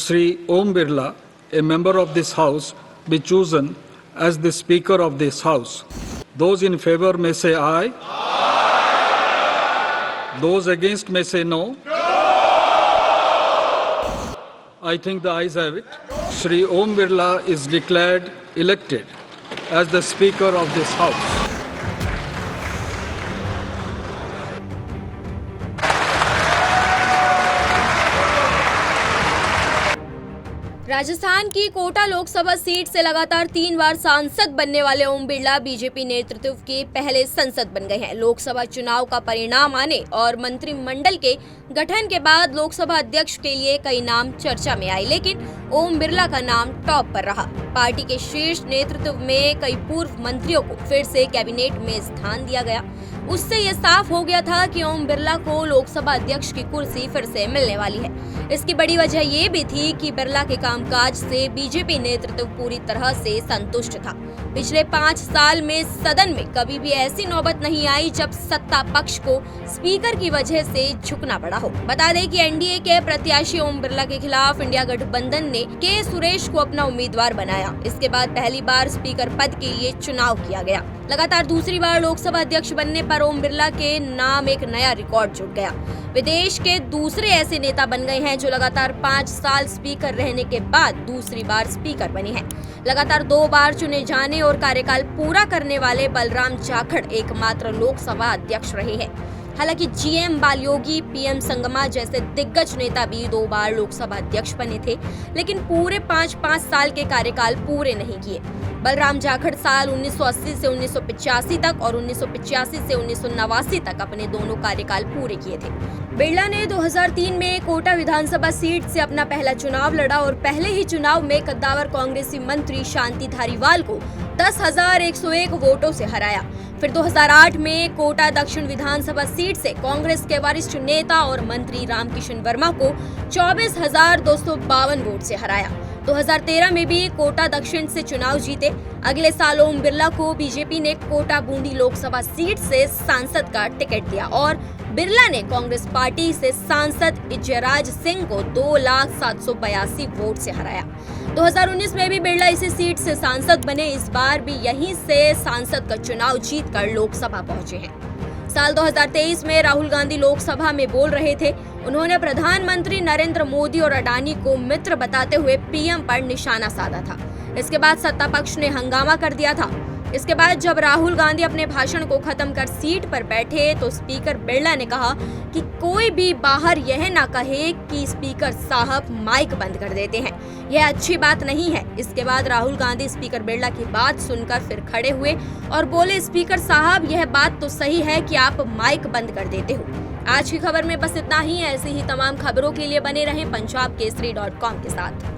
Sri Om Birla, a member of this House, be chosen as the Speaker of this House. Those in favor may say aye. Aye. Those against may say no. No. I think the ayes have it. Sri Om Birla is declared elected as the Speaker of this House. Rajasthan की Kota Lok Sabha seat से लगातार 3 बार सांसद बनने वाले Om Birla BJP नेतृत्व के पहले संसद बन गए हैं। लोकसभा चुनाव का परिणाम आने और मंत्रिमंडल के गठन के बाद लोकसभा अध्यक्ष के लिए कई नाम चर्चा में आए, लेकिन ओम बिरला का नाम टॉप पर रहा। पार्टी के शीर्ष नेतृत्व में कई पूर्व मंत्रियों को फिर से कैबिनेट में स्थान दिया गया। उससे ये साफ हो गया था कि ओम बिरला को लोकसभा अध्यक्ष की कुर्सी फिर से मिलने वाली है। इसकी बड़ी वजह ये भी थी कि बिरला के कामकाज से बीजेपी नेतृत्व पूरी तरह से संतुष्ट था। पिछले 5 साल में सदन में कभी भी ऐसी नौबत नहीं आई जब सत्ता पक्ष को स्पीकर की वजह से झुकना पड़ा हो। बता दें कि एनडीए के प्रत्याशी ओम बिरला के खिलाफ इंडिया गठबंधन ने के सुरेश को अपना उम्मीदवार बनाया। इसके बाद पहली बार स्पीकर पद के लिए चुनाव किया गया। लगातार दूसरी बार लोकसभा अध्यक्ष बनने पर ओम बिरला के नाम एक नया रिकॉर्ड जुड़ गया। वे देश के दूसरे ऐसे नेता बन गए हैं जो लगातार 5 साल स्पीकर रहने के बाद दूसरी बार स्पीकर बने हैं। लगातार 2 बार चुने जाने और कार्यकाल पूरा करने वाले बलराम जाखड़ एकमात्र लोकसभा अध्यक्ष रहे हैं। हालांकि जीएम बालयोगी, पीएम संगमा जैसे दिग्गज नेता भी 2 बार लोकसभा अध्यक्ष बने थे, लेकिन पूरे 5 साल के कार्यकाल पूरे नहीं किए। बलराम जाखड़ साल 1980 से 1985 तक और 1985 से 1989 तक अपने दोनों कार्यकाल पूरे किए थे। बिरला ने 2003 में कोटा विधानसभा सीट से अपना पहला चुनाव लड़ा और पहले ही चुनाव में कद्दावर कांग्रेसी मंत्री शांति धारीवाल को 10,101 वोटों से हराया। फिर 2008 में कोटा दक्षिण विधानसभा सीट से कांग्रेस के वरिष्ठ नेता और मंत्री रामकिशन वर्मा को 24,252 वोट से हराया। 2013 में भी कोटा दक्षिण से चुनाव जीते। अगले साल ओम बिरला को बीजेपी ने कोटा बूंदी लोकसभा सीट से सांसद का टिकट दिया और बिरला ने कांग्रेस पार्टी से सांसद इजराज सिंह को 2,782 वोट से हराया। 2019 में भी बिरला इसी सीट से सांसद बने। इस बार भी यहीं से सांसद का चुनाव जीतकर लोकसभा पहुंचे हैं। साल 2023 में राहुल गांधी लोकसभा में बोल रहे थे। उन्होंने प्रधानमंत्री नरेंद्र मोदी और अडानी को मित्र बताते हुए पीएम पर निशाना साधा था। इसके बाद सत्ता पक्ष ने हंगामा कर दिया था। इसके बाद जब राहुल गांधी अपने भाषण को खत्म कर सीट पर बैठे तो स्पीकर बिरला ने कहा कि कोई भी बाहर यह ना कहे कि स्पीकर साहब माइक बंद कर देते हैं, यह अच्छी बात नहीं है। इसके बाद राहुल गांधी स्पीकर बिरला की बात सुनकर फिर खड़े हुए और बोले, स्पीकर साहब यह बात तो सही है कि आप माइक बंद कर देते हो। आज की खबर में बस इतना ही। ऐसी ही तमाम खबरों के लिए बने रहें पंजाबकेसरी.com के साथ।